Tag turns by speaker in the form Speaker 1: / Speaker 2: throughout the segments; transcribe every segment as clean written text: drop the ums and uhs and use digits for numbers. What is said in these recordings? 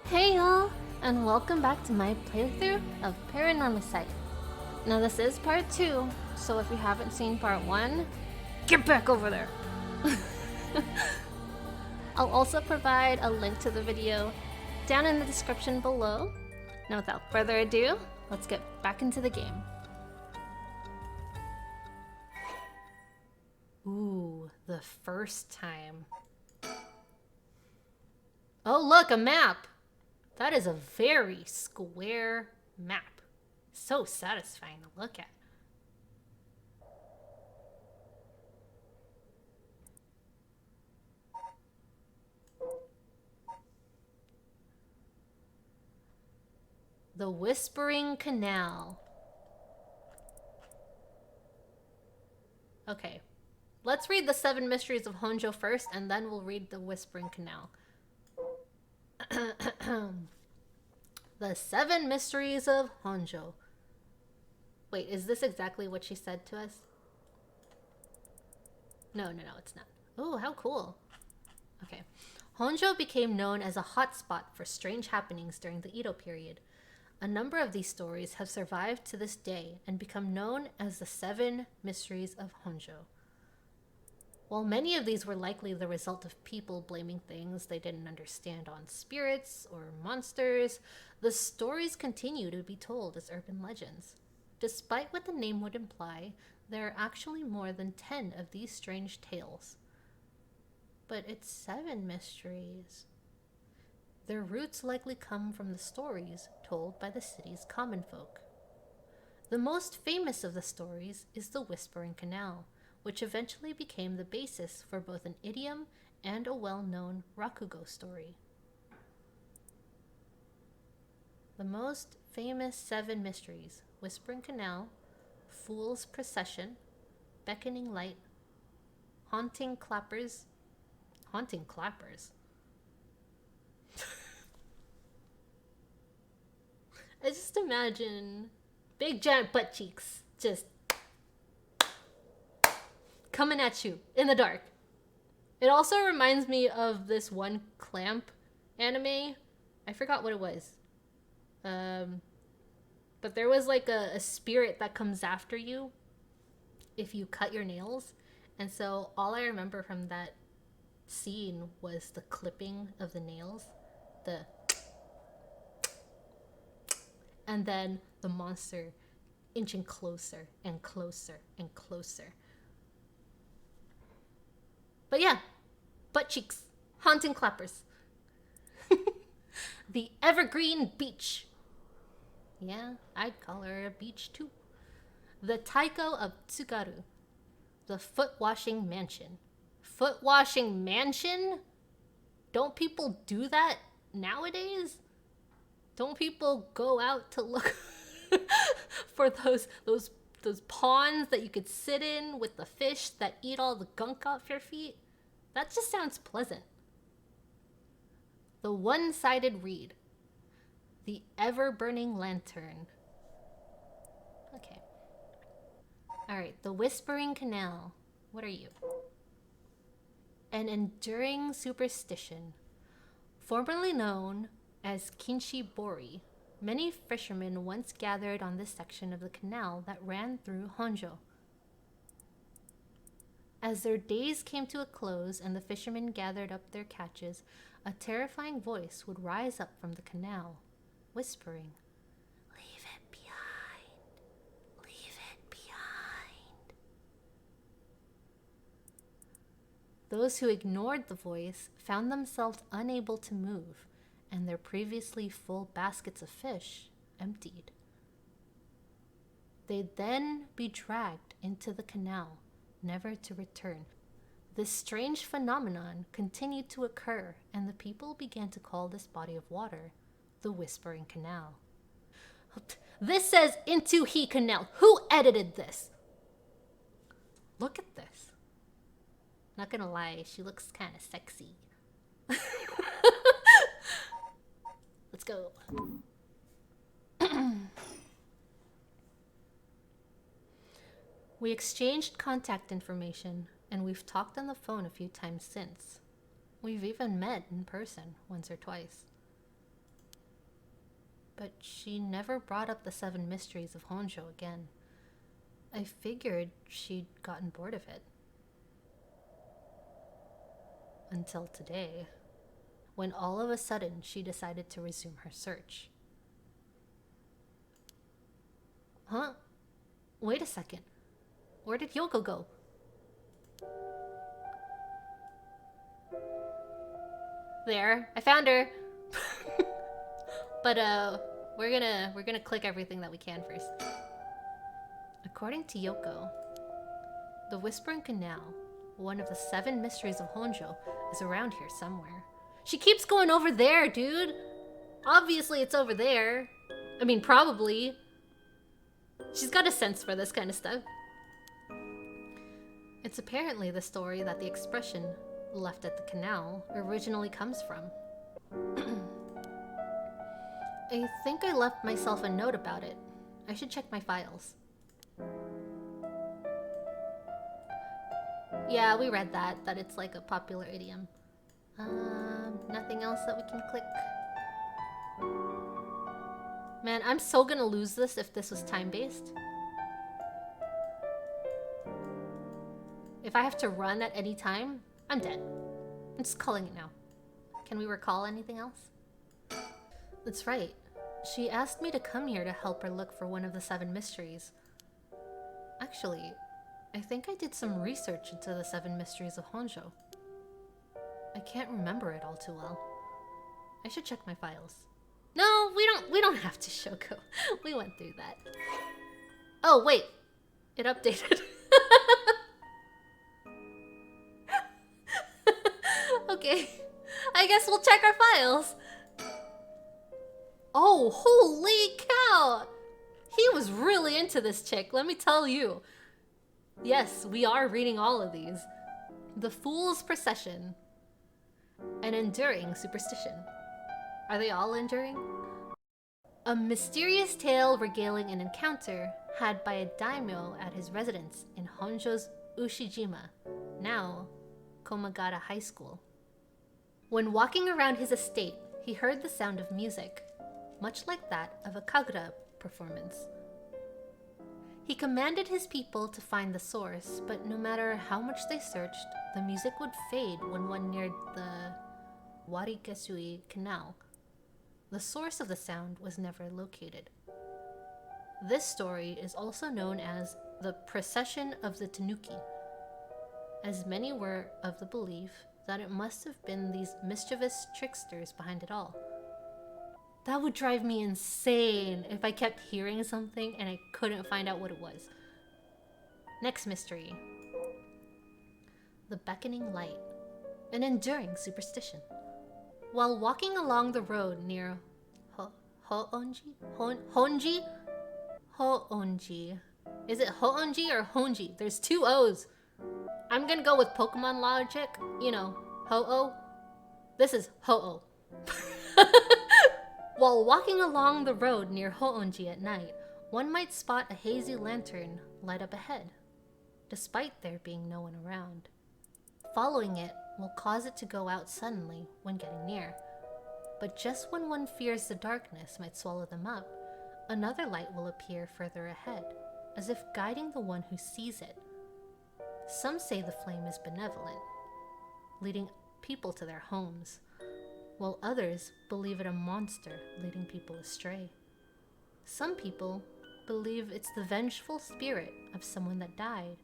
Speaker 1: Hey y'all, and welcome back to my playthrough of Paranormasight. Now this is part 2, so if you haven't seen part 1, get back over there! I'll also provide a link to the video down in the description below. Now without further ado, let's get back into the game. Ooh, the first time. Oh look, a map! That is a very square map. So satisfying to look at. The Whispering Canal. Okay, let's read the 7 Mysteries of Honjo first, and then we'll read the Whispering Canal. The 7 Mysteries of Honjo. Wait, is this exactly what she said to us? No, it's not. Oh, how cool. Okay. Honjo became known as a hotspot for strange happenings during the Edo period. A number of these stories have survived to this day and become known as the 7 Mysteries of Honjo. While many of these were likely the result of people blaming things they didn't understand on spirits or monsters, the stories continue to be told as urban legends. Despite what the name would imply, there are actually more than 10 of these strange tales. But it's 7 mysteries. Their roots likely come from the stories told by the city's common folk. The most famous of the stories is the Whispering Canal, which eventually became the basis for both an idiom and a well-known rakugo story. The most famous 7 mysteries: Whispering Canal, Fool's Procession, Beckoning Light, Haunting Clappers. Haunting Clappers? I just imagine big giant butt cheeks just coming at you in the dark. It also reminds me of this one Clamp anime. I forgot what it was. But there was like a spirit that comes after you if you cut your nails. And so all I remember from that scene was the clipping of the nails. And then the monster inching closer and closer and closer. But yeah, butt cheeks, haunting clappers. The Evergreen Beach. Yeah, I'd call her a beach too. The Taiko of Tsugaru. The Foot Washing Mansion. Foot Washing Mansion? Don't people do that nowadays? Don't people go out to look for those ponds that you could sit in with the fish that eat all the gunk off your feet? That just sounds pleasant. The One-Sided Reed. The Ever-Burning Lantern. Okay. Alright, the Whispering Canal. What are you? An enduring superstition. Formerly known as Kinshibori, many fishermen once gathered on this section of the canal that ran through Honjo. As their days came to a close and the fishermen gathered up their catches, a terrifying voice would rise up from the canal, whispering, "Leave it behind. Leave it behind." Those who ignored the voice found themselves unable to move, and their previously full baskets of fish emptied. They'd then be dragged into the canal, never to return. This strange phenomenon continued to occur, and the people began to call this body of water the Whispering Canal. This says Into He Canal. Who edited this? Look at this. Not gonna lie, she looks kind of sexy. Let's go. We exchanged contact information, and we've talked on the phone a few times since. We've even met in person once or twice. but she never brought up the 7 mysteries of Honjo again. I figured she'd gotten bored of it. Until today, when all of a sudden she decided to resume her search. Huh? Wait a second. Where did Yoko go? There, I found her. But we're gonna click everything that we can first. According to Yoko, the Whispering Canal, one of the 7 mysteries of Honjo, is around here somewhere. She keeps going over there, dude. Obviously it's over there. I mean, probably. She's got a sense for this kind of stuff. It's apparently the story that the expression left at the canal originally comes from. I think I left myself a note about it. I should check my files. Yeah, we read that it's like a popular idiom. Nothing else that we can click. Man, I'm so gonna lose this if this was time-based. If I have to run at any time, I'm dead. I'm just calling it now. Can we recall anything else? That's right. She asked me to come here to help her look for one of the 7 mysteries. Actually, I think I did some research into the 7 mysteries of Honjo. I can't remember it all too well. I should check my files. No, we don't have to, Shoko. We went through that. Oh, wait. It updated. Okay. I guess we'll check our files. Oh, holy cow! He was really into this chick, let me tell you. Yes, we are reading all of these. The Fool's Procession. An Enduring Superstition. Are they all enduring? A mysterious tale regaling an encounter had by a daimyo at his residence in Honjo's Ushijima, now Komagata High School. When walking around his estate, he heard the sound of music, much like that of a kagura performance. He commanded his people to find the source, but no matter how much they searched, the music would fade when one neared the Warikesui Canal. The source of the sound was never located. This story is also known as the Procession of the Tanuki, as many were of the belief that it must have been these mischievous tricksters behind it all. That would drive me insane if I kept hearing something and I couldn't find out what it was. Next mystery. The Beckoning Light, an enduring superstition. While walking along the road near Honji? Hoonji. Is it Hoonji or Honji? There's 2 O's. I'm gonna go with Pokemon logic. You know, Ho-Oh. This is Ho-Oh. While walking along the road near Hoonji at night, one might spot a hazy lantern light up ahead, despite there being no one around. Following it will cause it to go out suddenly when getting near. But just when one fears the darkness might swallow them up, another light will appear further ahead, as if guiding the one who sees it. Some say the flame is benevolent, leading people to their homes, while others believe it a monster leading people astray. Some people believe it's the vengeful spirit of someone that died,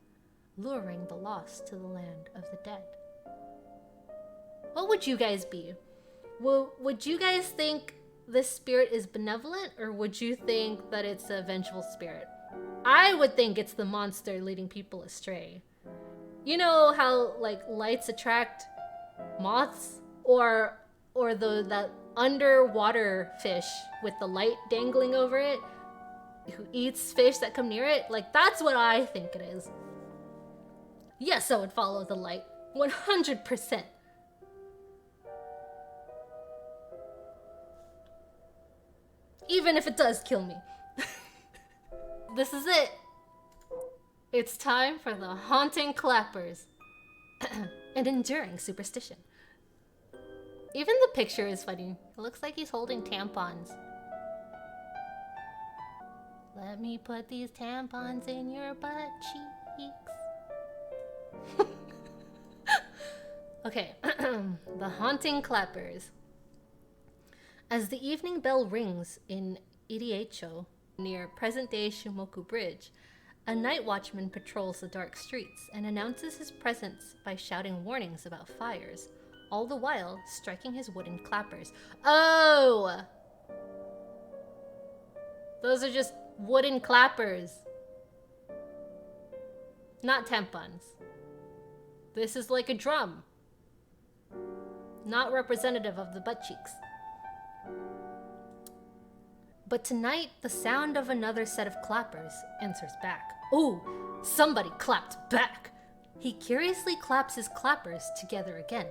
Speaker 1: luring the lost to the land of the dead. What would you guys be? Would you guys think this spirit is benevolent, or would you think that it's a vengeful spirit? I would think it's the monster leading people astray. You know how like lights attract moths, or that underwater fish with the light dangling over it, who eats fish that come near it? Like, that's what I think it is. Yes, I would follow the light, 100%. Even if it does kill me. This is it. It's time for the haunting clappers. An enduring superstition. Even the picture is funny. It looks like he's holding tampons. Let me put these tampons in your butt cheeks. Okay, the haunting clappers. As the evening bell rings in Iriecho, near present-day Shimoku Bridge, a night watchman patrols the dark streets and announces his presence by shouting warnings about fires, all the while striking his wooden clappers. Oh! Those are just wooden clappers. Not tampons. This is like a drum. Not representative of the butt cheeks. But tonight, the sound of another set of clappers answers back. Ooh, somebody clapped back. He curiously claps his clappers together again.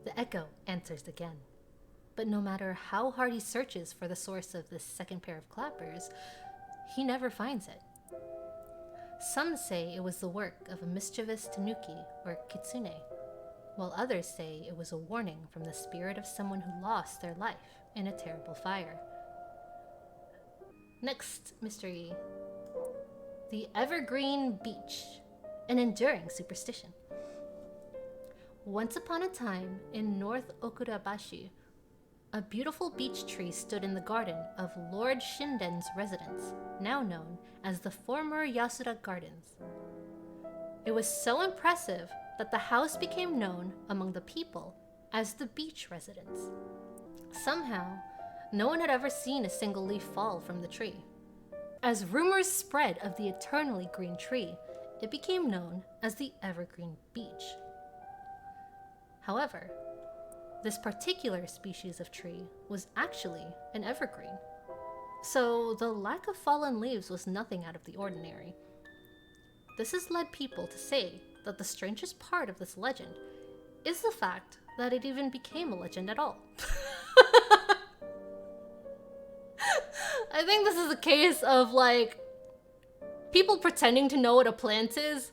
Speaker 1: The echo answers again. But no matter how hard he searches for the source of this second pair of clappers, he never finds it. Some say it was the work of a mischievous tanuki or kitsune, while others say it was a warning from the spirit of someone who lost their life in a terrible fire. Next mystery. The Evergreen Beach, an enduring superstition. Once upon a time in North Okurabashi, a beautiful beech tree stood in the garden of Lord Shinden's residence, now known as the former Yasuda Gardens. It was so impressive that the house became known among the people as the beech residence. Somehow, no one had ever seen a single leaf fall from the tree. As rumors spread of the eternally green tree, it became known as the Evergreen Beech. However, this particular species of tree was actually an evergreen. So the lack of fallen leaves was nothing out of the ordinary. This has led people to say that the strangest part of this legend is the fact that it even became a legend at all. I think this is a case of like people pretending to know what a plant is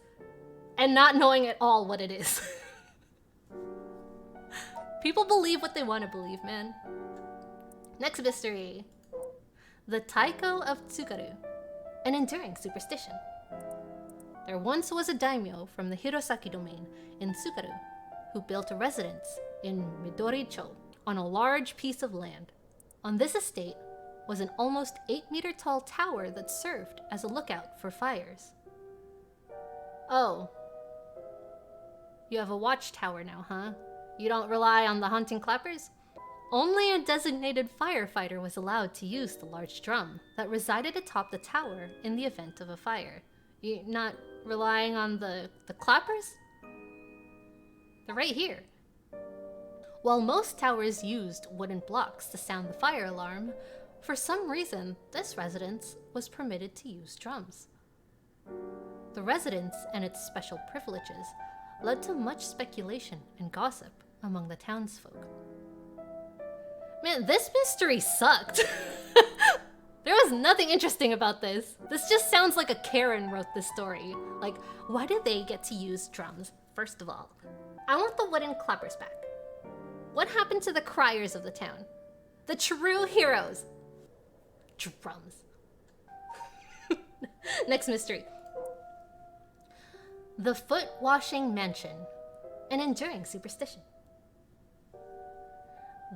Speaker 1: and not knowing at all what it is. People believe what they want to believe, man. Next mystery. The Taiko of Tsugaru, an enduring superstition. There once was a daimyo from the Hirosaki domain in Tsugaru who built a residence in Midori-cho on a large piece of land. On this estate was an almost 8-meter tall tower that served as a lookout for fires. Oh. You have a watchtower now, huh? You don't rely on the haunting clappers? Only a designated firefighter was allowed to use the large drum that resided atop the tower in the event of a fire. You're not relying on the clappers? They're right here. While most towers used wooden blocks to sound the fire alarm, for some reason, this residence was permitted to use drums. The residence and its special privileges led to much speculation and gossip among the townsfolk. Man, this mystery sucked. There was nothing interesting about this. This just sounds like a Karen wrote this story. Like, why do they get to use drums, first of all? I want the wooden clappers back. What happened to the criers of the town? The true heroes. Drums. Next mystery. The Foot Washing Mansion, an enduring superstition.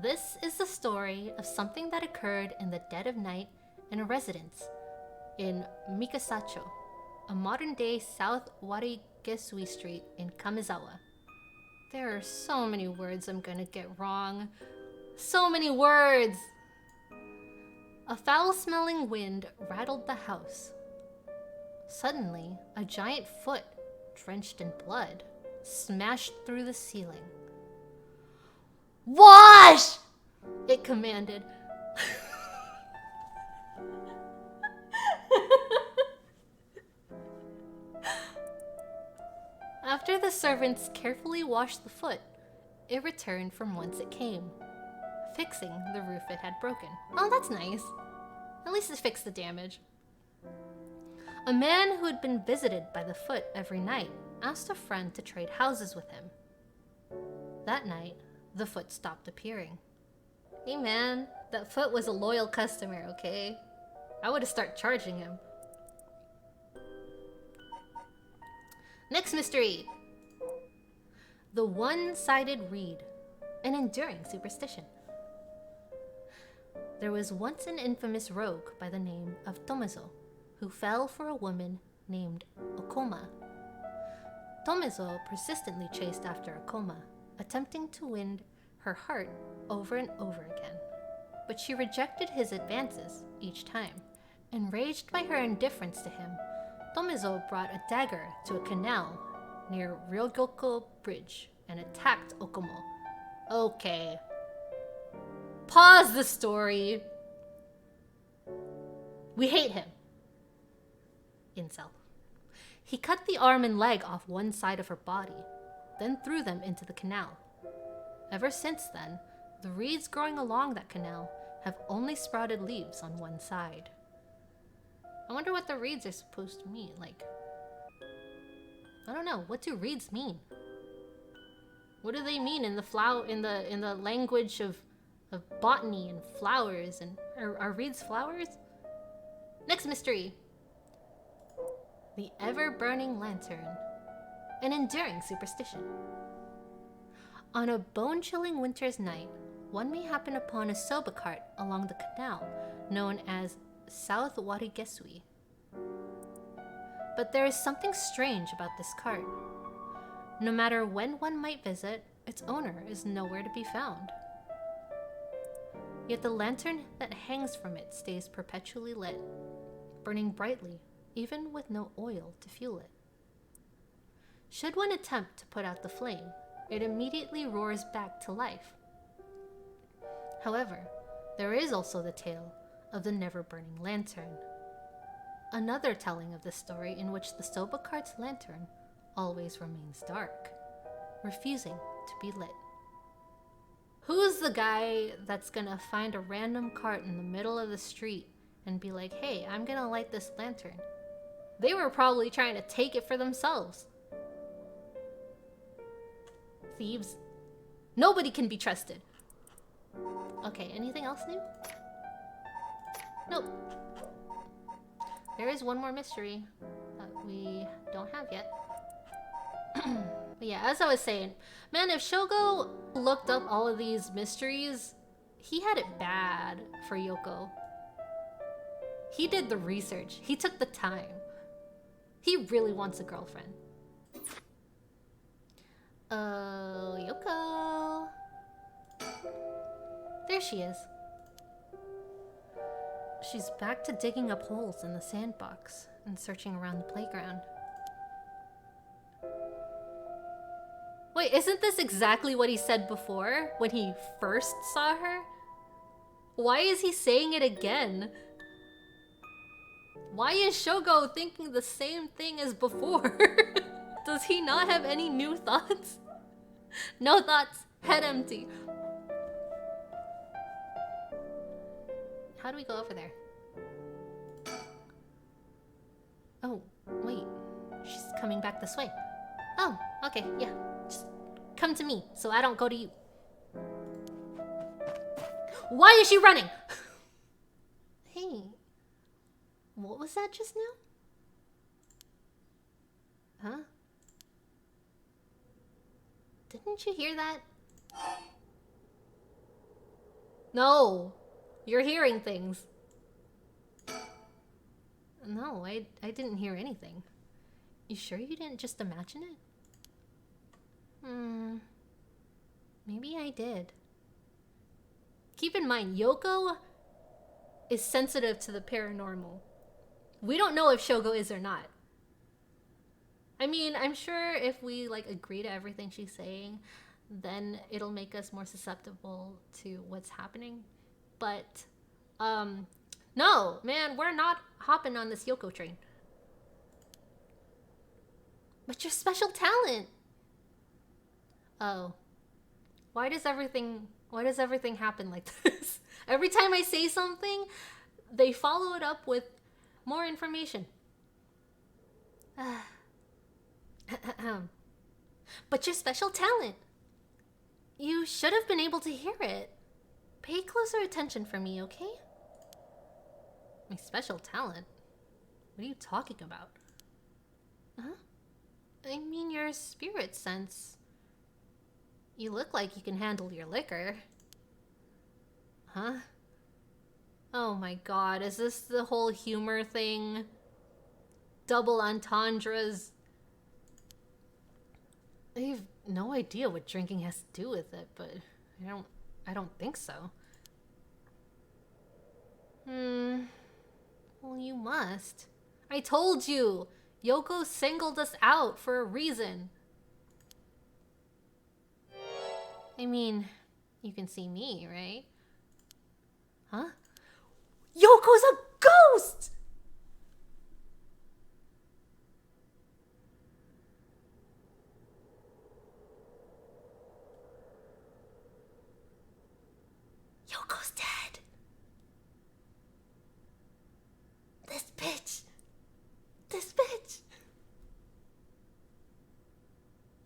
Speaker 1: This is the story of something that occurred in the dead of night in a residence in Mikasacho, a modern-day South Warigesui Street in Kamezawa. There are so many words I'm gonna get wrong. So many words! A foul-smelling wind rattled the house. Suddenly, a giant foot, drenched in blood, smashed through the ceiling. Wash! It commanded. After the servants carefully washed the foot, it returned from whence it came, fixing the roof it had broken. Oh, that's nice. At least it fixed the damage. A man who had been visited by the foot every night asked a friend to trade houses with him. That night, the foot stopped appearing. Hey man, That foot was a loyal customer, okay? I would have started charging him. Next mystery. The one-sided reed. An enduring superstition. There was once an infamous rogue by the name of Tomezo, who fell for a woman named Okoma. Tomezo persistently chased after Okoma, attempting to win her heart over and over again. But she rejected his advances each time. Enraged by her indifference to him, Tomezo brought a dagger to a canal near Ryogoko Bridge and attacked Okomo. Okay. Pause the story. We hate him. Incel. He cut the arm and leg off one side of her body, then threw them into the canal. Ever since then, the reeds growing along that canal have only sprouted leaves on one side. I wonder what the reeds are supposed to mean. Like, I don't know. What do reeds mean? What do they mean in the language of botany and flowers? And are reeds flowers? Next mystery. The ever-burning lantern. An enduring superstition. On a bone-chilling winter's night, one may happen upon a soba cart along the canal known as South Warigesui. But there is something strange about this cart. No matter when one might visit, its owner is nowhere to be found. Yet the lantern that hangs from it stays perpetually lit, burning brightly, even with no oil to fuel it. Should one attempt to put out the flame, it immediately roars back to life. However, there is also the tale of the never-burning lantern. Another telling of the story in which the soba cart's lantern always remains dark, refusing to be lit. Who's the guy that's gonna find a random cart in the middle of the street and be like, hey, I'm gonna light this lantern? They were probably trying to take it for themselves. Thieves. Nobody can be trusted. Okay, anything else new? Nope. There is one more mystery that we don't have yet. But yeah, as I was saying, man, if Shogo looked up all of these mysteries, he had it bad for Yoko. He did the research. He took the time. He really wants a girlfriend. Yoko. There she is. She's back to digging up holes in the sandbox and searching around the playground. Wait, isn't this exactly what he said before when he first saw her? Why is he saying it again? Why is Shogo thinking the same thing as before? Does he not have any new thoughts? No thoughts, head empty. How do we go over there? Oh, wait. She's coming back this way. Oh, okay, yeah. Just come to me so I don't go to you. Why is she running? Hey. What was that just now? Huh? Didn't you hear that? No. You're hearing things. No, I didn't hear anything. You sure you didn't just imagine it? Maybe I did. Keep in mind, Yoko is sensitive to the paranormal. We don't know if Shogo is or not. I mean, I'm sure if we like agree to everything she's saying, then it'll make us more susceptible to what's happening. But, no, man, we're not hopping on this Yoko train. But your special talent. Oh. Why does everything happen like this? Every time I say something, they follow it up with more information. But your special talent. You should have been able to hear it. Pay closer attention for me, okay? My special talent? What are you talking about? Huh? I mean your spirit sense. You look like you can handle your liquor. Huh? Oh my god, is this the whole humor thing? Double entendres? I have no idea what drinking has to do with it, but I don't think so. Well, you must. I told you! Yoko singled us out for a reason. I mean, you can see me, right? Huh? Yoko's a ghost! Yoko's dead. This bitch. This bitch.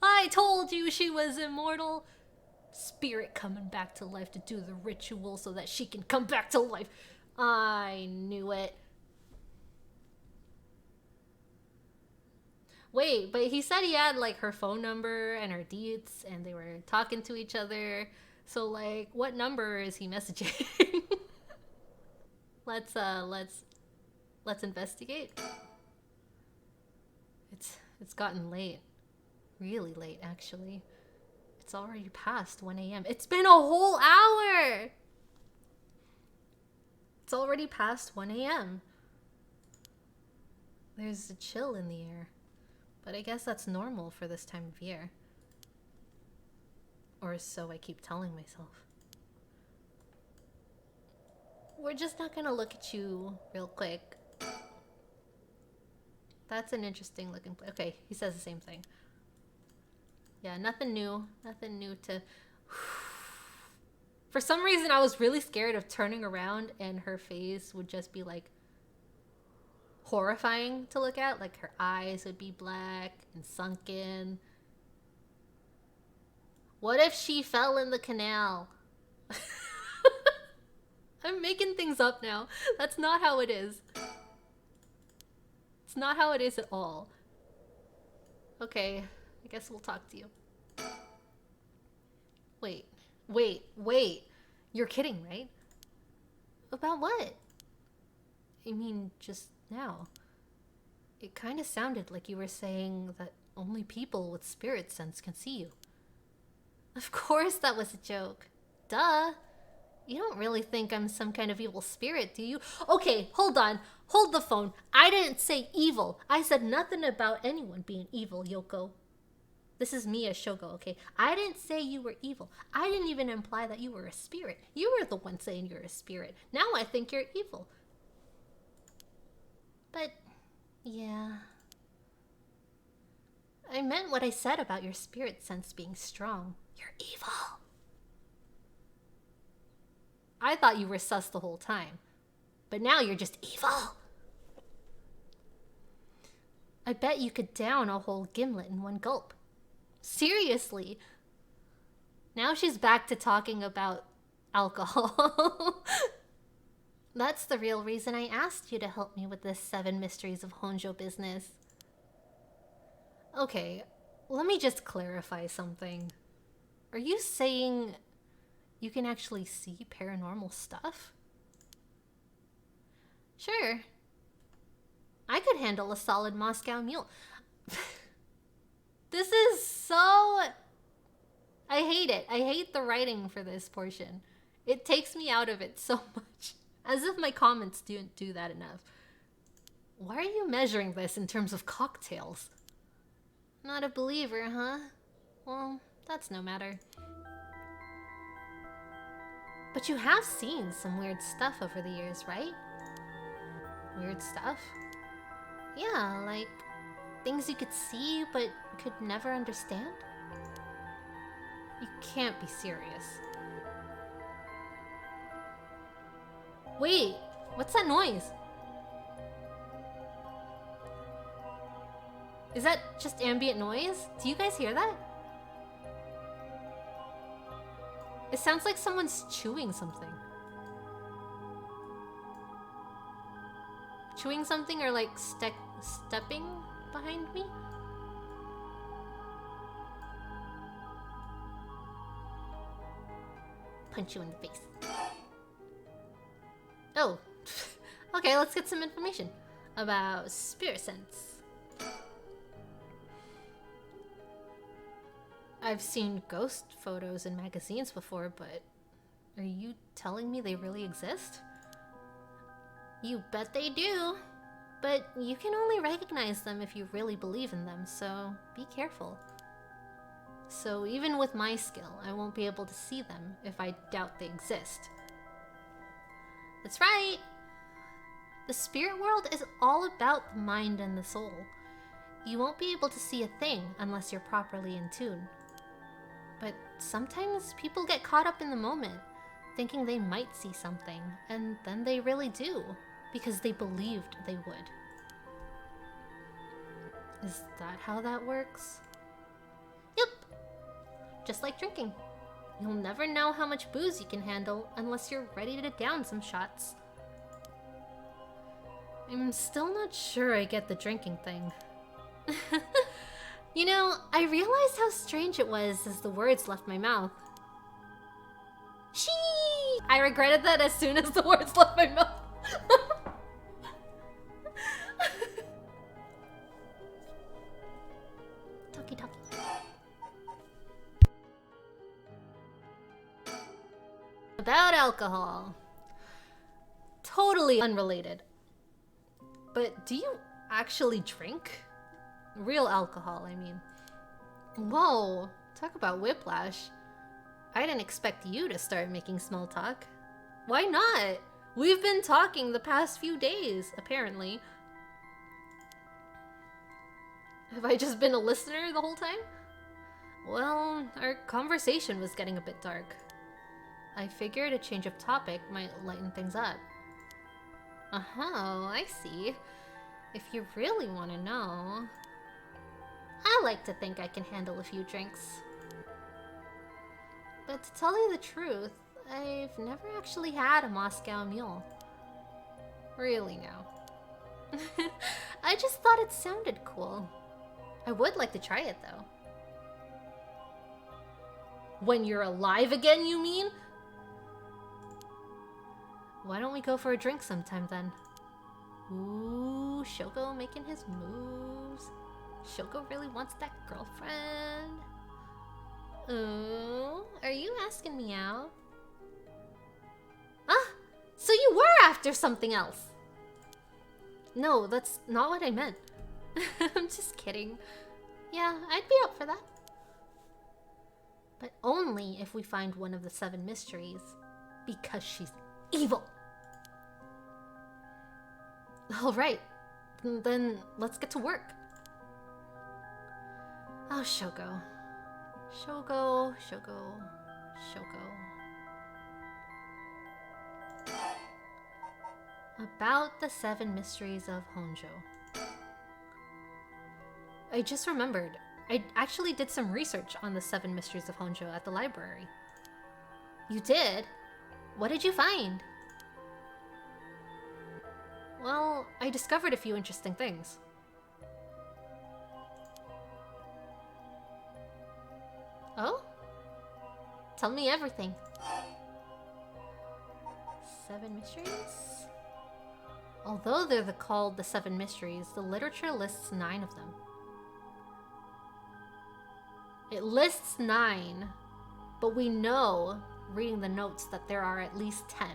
Speaker 1: I told you she was immortal. Spirit coming back to life to do the ritual so that she can come back to life. I knew it. Wait, but he said he had like her phone number and her deets and they were talking to each other. So like, what number is he messaging? Let's investigate. It's gotten late. Really late, actually. It's already past 1 a.m. It's been a whole hour! It's already past 1 a.m. There's a chill in the air. But I guess that's normal for this time of year. Or so I keep telling myself. We're just not gonna look at you real quick. That's an interesting looking place. Okay, he says the same thing. Yeah, nothing new. Nothing new to... For some reason, I was really scared of turning around and her face would just be like horrifying to look at. Like her eyes would be black and sunken. What if she fell in the canal? I'm making things up now. That's not how it is. It's not how it is at all. Okay, I guess we'll talk to you. Wait. You're kidding, right? About what? I mean, just now. It kind of sounded like you were saying that only people with spirit sense can see you. Of course that was a joke. Duh. You don't really think I'm some kind of evil spirit, do you? Okay, hold on. Hold the phone. I didn't say evil. I said nothing about anyone being evil, Yoko. This is Mia Shogo, okay? I didn't say you were evil. I didn't even imply that you were a spirit. You were the one saying you're a spirit. Now I think you're evil. But, yeah. I meant what I said about your spirit sense being strong. You're evil. I thought you were sus the whole time. But now you're just evil. I bet you could down a whole gimlet in one gulp. Seriously. Now she's back to talking about alcohol. That's the real reason I asked you to help me with this 7 Mysteries of Honjo business. Okay, let me just clarify something. Are you saying you can actually see paranormal stuff? Sure. I could handle a solid Moscow Mule. This is so... I hate it. I hate the writing for this portion. It takes me out of it so much. As if my comments didn't do that enough. Why are you measuring this in terms of cocktails? Not a believer, huh? Well, that's no matter. But you have seen some weird stuff over the years, right? Weird stuff? Yeah, like things you could see but could never understand? You can't be serious. Wait, what's that noise? Is that just ambient noise? Do you guys hear that? It sounds like someone's chewing something. chewing something or like stepping behind me? Punch you in the face. Oh, okay, let's get some information about spirit sense. I've seen ghost photos in magazines before, but are you telling me they really exist? You bet they do, but you can only recognize them if you really believe in them, so be careful. So even with my skill, I won't be able to see them if I doubt they exist. That's right! The spirit world is all about the mind and the soul. You won't be able to see a thing unless you're properly in tune. But sometimes people get caught up in the moment, thinking they might see something, and then they really do, because they believed they would. Is that how that works? Yep! Just like drinking. You'll never know how much booze you can handle unless you're ready to down some shots. I'm still not sure I get the drinking thing. You know, I realized how strange it was as the words left my mouth. Shee! I regretted that as soon as the words left my mouth. Talkie talkie. About alcohol. Totally unrelated. But do you actually drink? Real alcohol, I mean. Whoa, talk about whiplash. I didn't expect you to start making small talk. Why not? We've been talking the past few days, apparently. Have I just been a listener the whole time? Well, our conversation was getting a bit dark. I figured a change of topic might lighten things up. Uh-huh, I see. If you really want to know... I like to think I can handle a few drinks. But to tell you the truth, I've never actually had a Moscow Mule. Really now. I just thought it sounded cool. I would like to try it though. When you're alive again, you mean? Why don't we go for a drink sometime then? Ooh, Shoko making his moves. Shoko really wants that girlfriend. Ooh, are you asking me out? Ah, so you were after something else. No, that's not what I meant. I'm just kidding. Yeah, I'd be up for that. But only if we find one of the 7 mysteries. Because she's evil. Alright, then let's get to work. Oh, Shoko. Shoko, Shoko, Shoko. About the 7 mysteries of Honjo. I just remembered. I actually did some research on the 7 mysteries of Honjo at the library. You did? What did you find? Well, I discovered a few interesting things. Oh? Tell me everything. 7 mysteries? Although they're called the 7 mysteries, the literature lists 9 of them. It lists 9, but we know, reading the notes, that there are at least 10.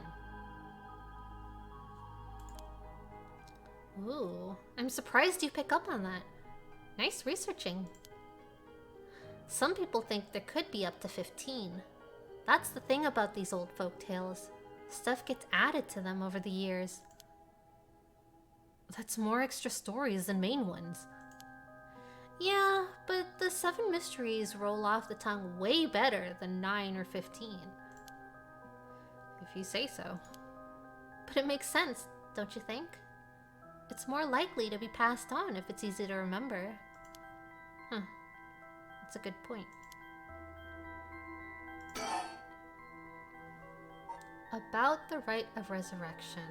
Speaker 1: Ooh, I'm surprised you pick up on that. Nice researching. Some people think there could be up to 15. That's the thing about these old folk tales. Stuff gets added to them over the years. That's more extra stories than main ones. Yeah, but the 7 mysteries roll off the tongue way better than 9 or 15. If you say so. But it makes sense, don't you think? It's more likely to be passed on if it's easy to remember. Huh. That's a good point. About the rite of resurrection.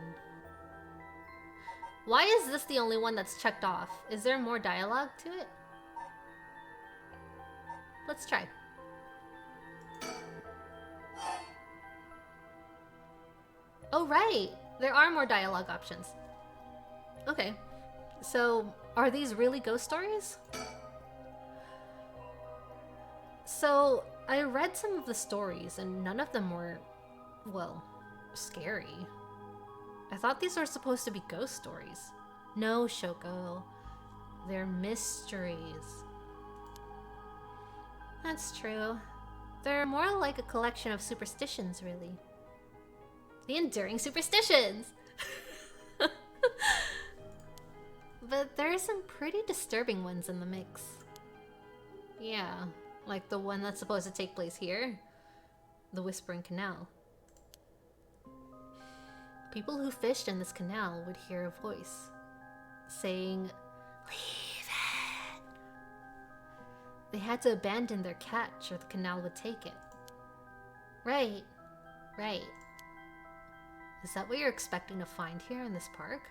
Speaker 1: Why is this the only one that's checked off? Is there more dialogue to it? Let's try. Oh, right. There are more dialogue options. Okay. So, are these really ghost stories? So, I read some of the stories and none of them were, well, scary. I thought these were supposed to be ghost stories. No, Shoko. They're mysteries. That's true. They're more like a collection of superstitions, really. The enduring superstitions! But there are some pretty disturbing ones in the mix. Yeah, like the one that's supposed to take place here. The Whispering Canal. People who fished in this canal would hear a voice saying, "Leave it." They had to abandon their catch or the canal would take it. Right, right. Is that what you're expecting to find here in this park?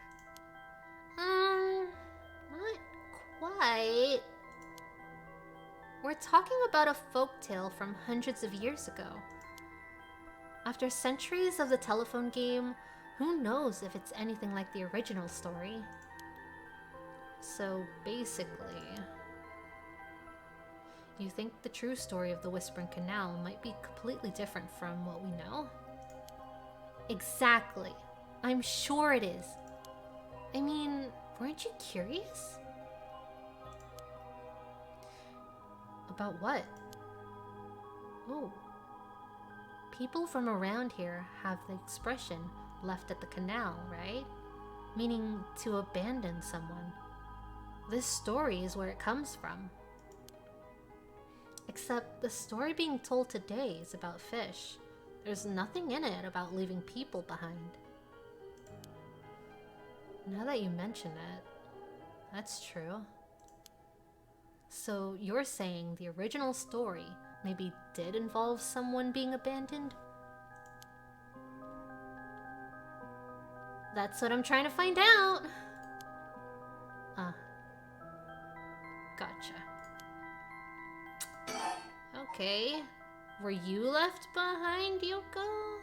Speaker 1: Not quite. We're talking about a folktale from hundreds of years ago. After centuries of the telephone game, who knows if it's anything like the original story? So basically, you think the true story of the Whispering Canal might be completely different from what we know? Exactly. I'm sure it is. I mean, weren't you curious? About what? Oh. People from around here have the expression left at the canal, right? Meaning to abandon someone. This story is where it comes from. Except the story being told today is about fish. There's nothing in it about leaving people behind. Now that you mention it, that's true. So you're saying the original story maybe did involve someone being abandoned? That's what I'm trying to find out. Gotcha. Okay. Were you left behind, Yoko?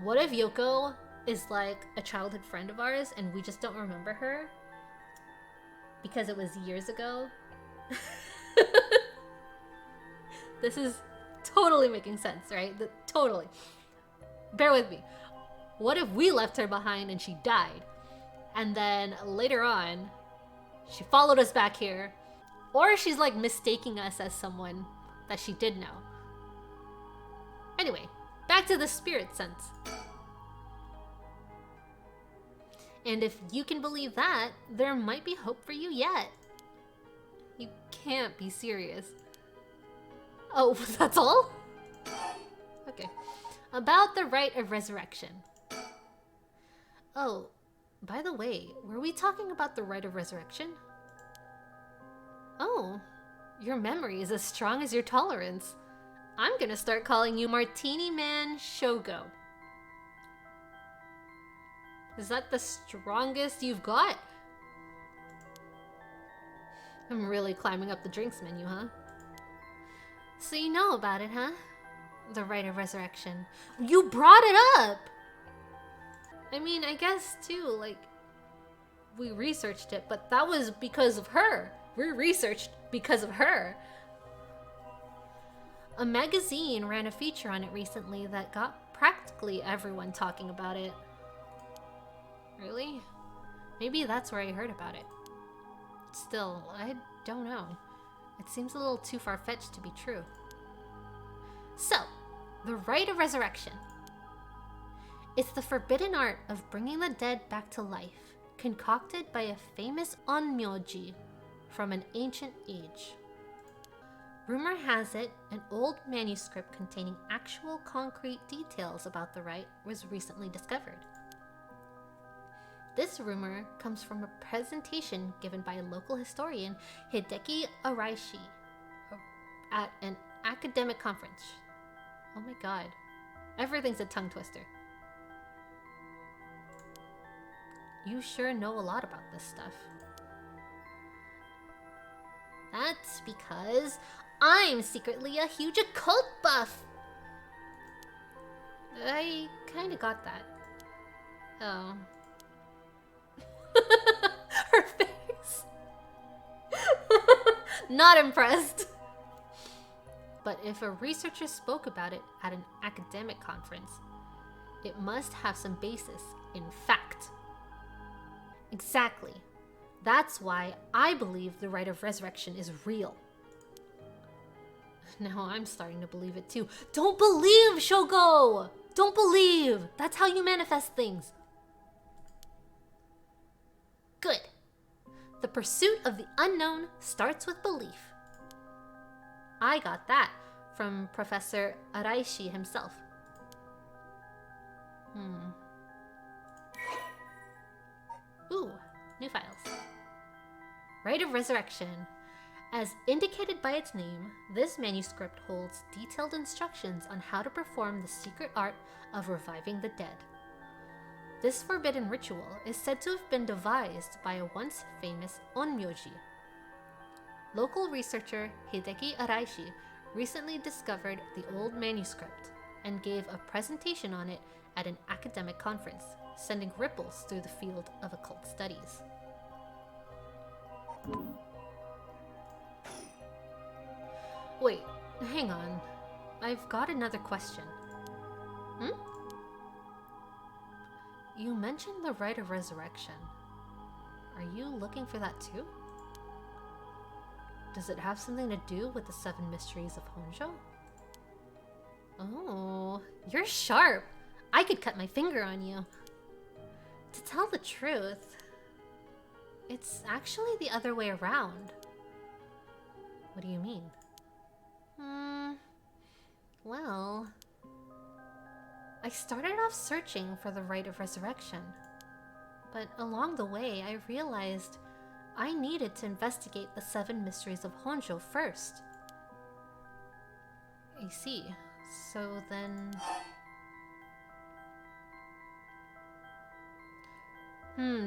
Speaker 1: What if Yoko is like a childhood friend of ours and we just don't remember her? Because it was years ago? This is totally making sense, right? Totally. Bear with me. What if we left her behind and she died? And then later on, she followed us back here. Or she's like mistaking us as someone that she did know. Anyway, back to the spirit sense. And if you can believe that, there might be hope for you yet. You can't be serious. Oh, that's all? Okay. About the rite of resurrection. Oh, by the way, were we talking about the rite of resurrection? Oh, your memory is as strong as your tolerance. I'm gonna start calling you Martini Man Shogo. Is that the strongest you've got? I'm really climbing up the drinks menu, huh? So you know about it, huh? The rite of resurrection. You brought it up! I mean, I guess too, like, we researched it, but that was because of her. We researched because of her. A magazine ran a feature on it recently that got practically everyone talking about it. Really? Maybe that's where I heard about it. Still, I don't know. It seems a little too far-fetched to be true. So, the rite of resurrection. It's the forbidden art of bringing the dead back to life, concocted by a famous onmyoji from an ancient age. Rumor has it, an old manuscript containing actual concrete details about the rite was recently discovered. This rumor comes from a presentation given by local historian Hideki Araishi at an academic conference. Oh my god. Everything's a tongue twister. You sure know a lot about this stuff. That's because I'm secretly a huge occult buff. I kinda got that. Oh. Her face. Not impressed. But if a researcher spoke about it at an academic conference, it must have some basis in fact. Exactly. That's why I believe the rite of resurrection is real. Now I'm starting to believe it too. Don't believe, Shogo! Don't believe! That's how you manifest things. Good. The pursuit of the unknown starts with belief. I got that from Professor Araishi himself. Ooh, new files. Rite of Resurrection. As indicated by its name, this manuscript holds detailed instructions on how to perform the secret art of reviving the dead. This forbidden ritual is said to have been devised by a once famous onmyoji. Local researcher Hideki Araishi recently discovered the old manuscript and gave a presentation on it at an academic conference, sending ripples through the field of occult studies. Wait, hang on. I've got another question. You mentioned the rite of resurrection. Are you looking for that too? Does it have something to do with the 7 mysteries of Honjo? Oh, you're sharp. I could cut my finger on you. To tell the truth, it's actually the other way around. What do you mean? Well, I started off searching for the rite of resurrection, but along the way I realized I needed to investigate the 7 mysteries of Honjo first. I see. So then...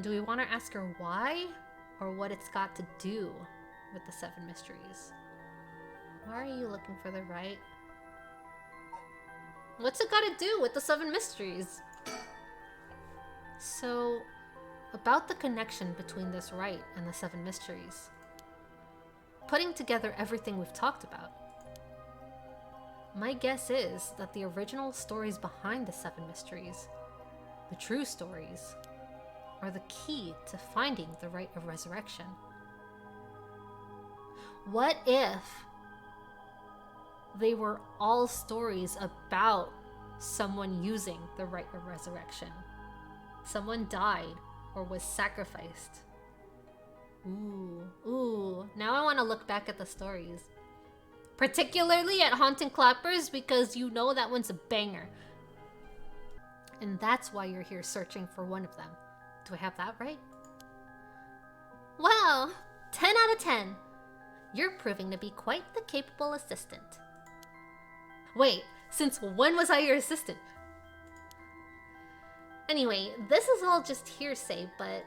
Speaker 1: do we want to ask her why? Or what it's got to do with the 7 mysteries? Why are you looking for the rite? What's it got to do with the 7 mysteries? So, about the connection between this rite and the 7 mysteries. Putting together everything we've talked about. My guess is that the original stories behind the 7 mysteries, the true stories, are the key to finding the rite of resurrection. What if they were all stories about someone using the rite of resurrection? Someone died or was sacrificed. Ooh, now I want to look back at the stories. Particularly at Haunting Clappers, because you know that one's a banger. And that's why you're here searching for one of them. Do I have that right? Wow, 10 out of 10. You're proving to be quite the capable assistant. Wait, since when was I your assistant? Anyway, this is all just hearsay, but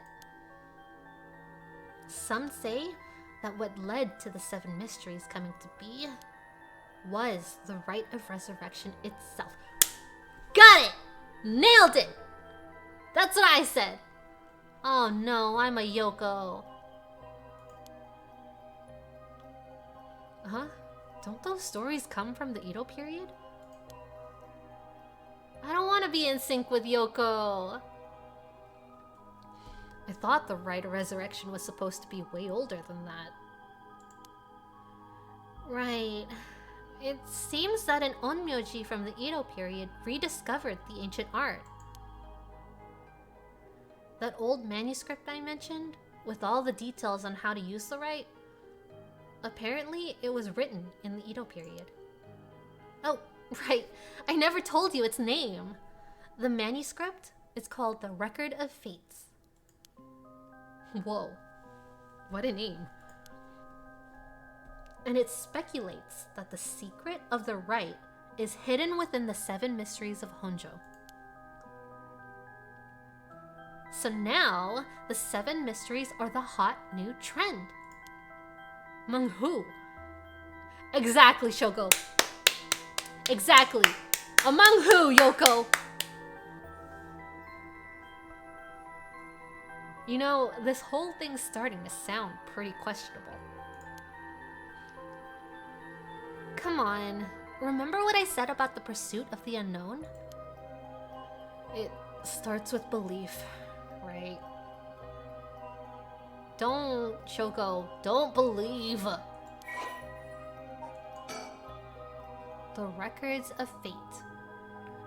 Speaker 1: some say that what led to the 7 mysteries coming to be was the rite of resurrection itself. Got it! Nailed it! That's what I said! Oh no, I'm a Yoko. Huh? Don't those stories come from the Edo period? I don't want to be in sync with Yoko. I thought the rite of resurrection was supposed to be way older than that. Right. It seems that an onmyoji from the Edo period rediscovered the ancient art. That old manuscript I mentioned, with all the details on how to use the rite, apparently it was written in the Edo period. Oh, right. I never told you its name. The manuscript is called the Record of Fates. Whoa. What a name. And it speculates that the secret of the rite is hidden within the 7 mysteries of Honjo. So now, the 7 mysteries are the hot new trend. Among who? Exactly, Shoko. Exactly. Among who, Yoko? You know, this whole thing's starting to sound pretty questionable. Come on. Remember what I said about the pursuit of the unknown? It starts with belief, right? Don't, Shoko, don't believe. The Records of Fate.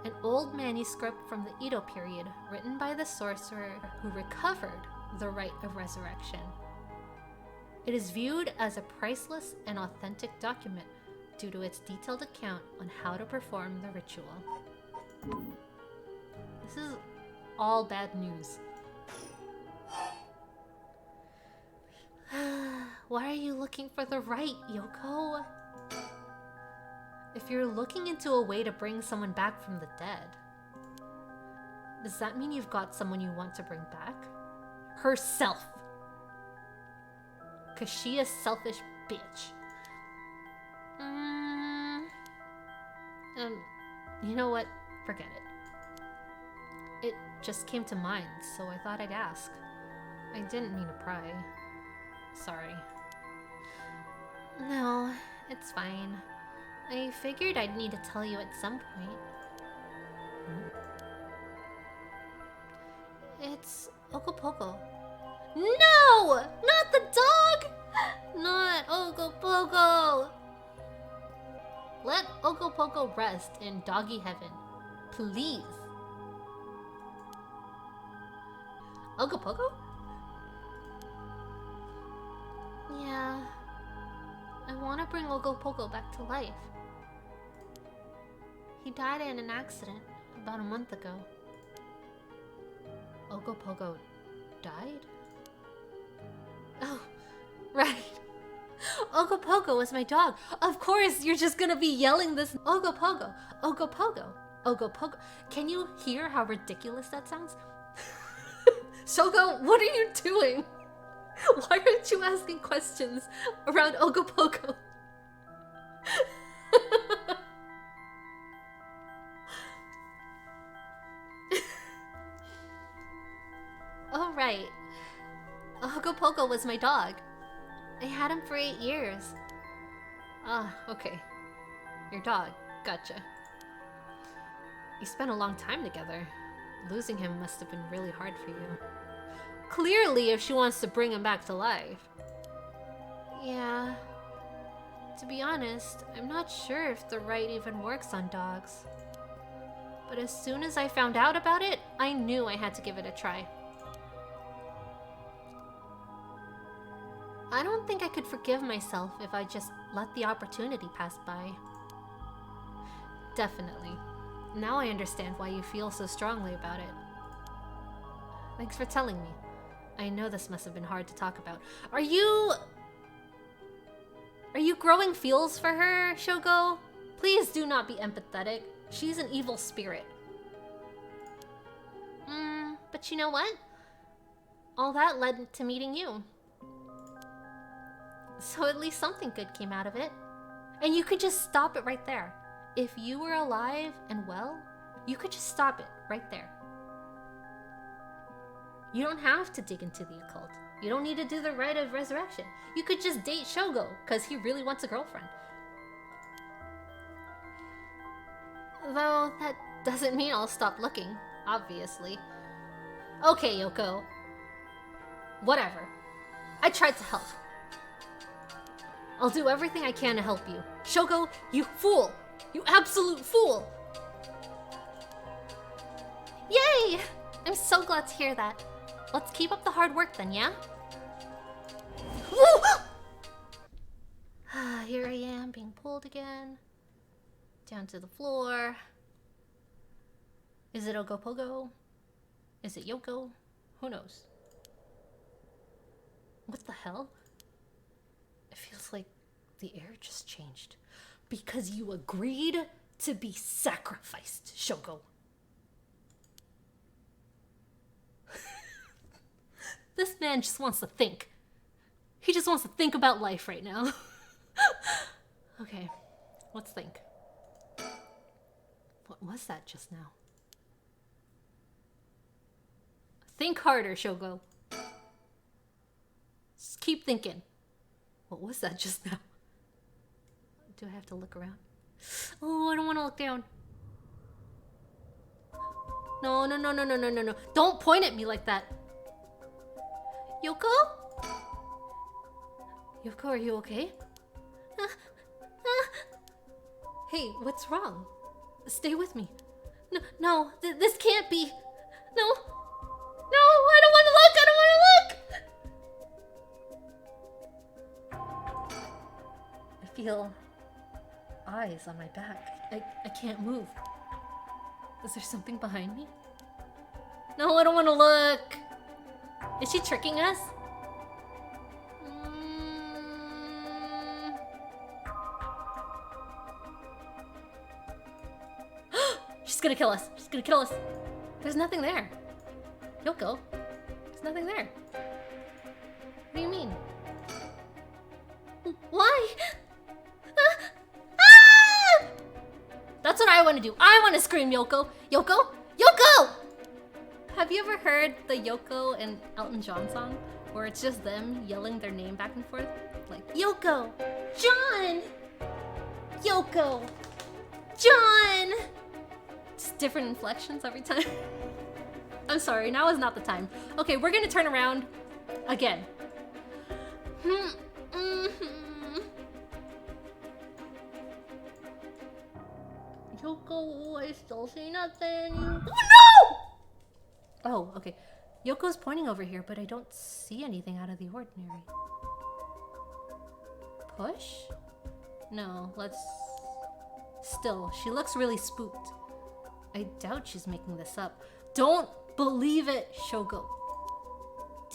Speaker 1: An old manuscript from the Edo period written by the sorcerer who recovered the rite of resurrection. It is viewed as a priceless and authentic document due to its detailed account on how to perform the ritual. This is all bad news. Why are you looking for the rite, Yoko? If you're looking into a way to bring someone back from the dead, does that mean you've got someone you want to bring back? Herself. 'Cause she a selfish bitch. You know what? Forget it. It just came to mind, so I thought I'd ask. I didn't mean to pry. Sorry. No, it's fine. I figured I'd need to tell you at some point. It's Okopoko. No! Not the dog! Not Okopoko! Let Okopoko rest in doggy heaven. Please. Okopoko? Yeah. I want to bring Okopoko back to life. He died in an accident about a month ago. Okopoko died? Oh, right. Okopoko was my dog. Of course, you're just gonna be yelling this. Okopoko, Okopoko, Okopoko. Can you hear how ridiculous that sounds? Shoko, what are you doing? Why aren't you asking questions around Okopoko? Oh, right. Okopoko was my dog. I had him for 8 years. Ah, okay. Your dog. Gotcha. You spent a long time together. Losing him must have been really hard for you. Clearly, if she wants to bring him back to life. Yeah. To be honest, I'm not sure if the rite even works on dogs. But as soon as I found out about it, I knew I had to give it a try. I don't think I could forgive myself if I just let the opportunity pass by. Definitely. Now I understand why you feel so strongly about it. Thanks for telling me. I know this must have been hard to talk about. Are you growing feels for her, Shoko? Please do not be empathetic. She's an evil spirit. But you know what? All that led to meeting you. So at least something good came out of it. And you could just stop it right there. If you were alive and well, you could just stop it right there. You don't have to dig into the occult. You don't need to do the rite of resurrection. You could just date Shogo, because he really wants a girlfriend. Though, that doesn't mean I'll stop looking, obviously. Okay, Yoko. Whatever. I tried to help. I'll do everything I can to help you. Shogo, you fool! You absolute fool! Yay! I'm so glad to hear that. Let's keep up the hard work then, yeah? Here I am, being pulled again. Down to the floor. Is it Ogopogo? Is it Yoko? Who knows? What the hell? It feels like the air just changed. Because you agreed to be sacrificed, Shoko. man just wants to think. He just wants to think about life right now. Okay, let's think. What was that just now? Think harder, Shogo. Just keep thinking. What was that just now? Do I have to look around? Oh, I don't want to look down. No, no, no, no, no, no, no, no. Don't point at me like that. Yoko? Yoko, are you okay? Hey, what's wrong? Stay with me. No, no, this can't be. No. No, I don't want to look. I don't want to look. I feel eyes on my back. I can't move. Is there something behind me? No, I don't want to look. Is she tricking us? She's gonna kill us. She's gonna kill us. There's nothing there. Yoko, there's nothing there. What do you mean? Why? That's what I want to do. I want to scream, Yoko. Yoko? Yoko! Have you ever heard the Yoko and Elton John song? Where it's just them yelling their name back and forth? Like, Yoko! John! Yoko! John! Just different inflections every time. I'm sorry, now is not the time. Okay, we're gonna turn around again. Yoko, I still see nothing. Oh, no! Oh, okay. Yoko's pointing over here, but I don't see anything out of the ordinary. Push? No, let's... Still, she looks really spooked. I doubt she's making this up. Don't believe it, Shogo.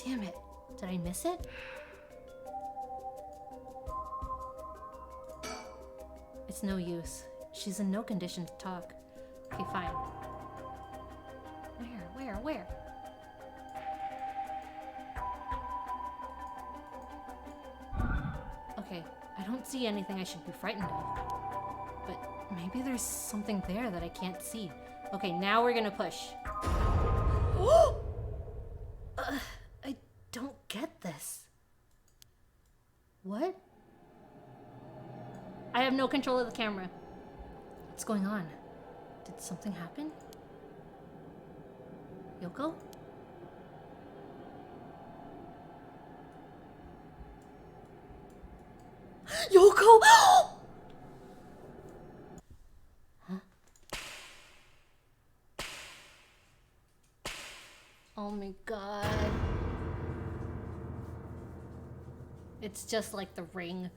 Speaker 1: Damn it. Did I miss it? It's no use. She's in no condition to talk. Okay, fine. Where? Okay, I don't see anything I should be frightened of. But maybe there's something there that I can't see. Okay, now we're gonna push. I don't get this. What? I have no control of the camera. What's going on? Did something happen? Yoko? Yoko! Huh? Oh my god. It's just like the ring.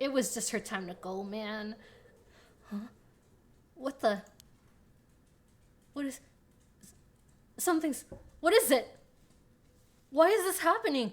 Speaker 1: It was just her time to go, man. Huh? What the? What is... Something's... What is it? Why is this happening?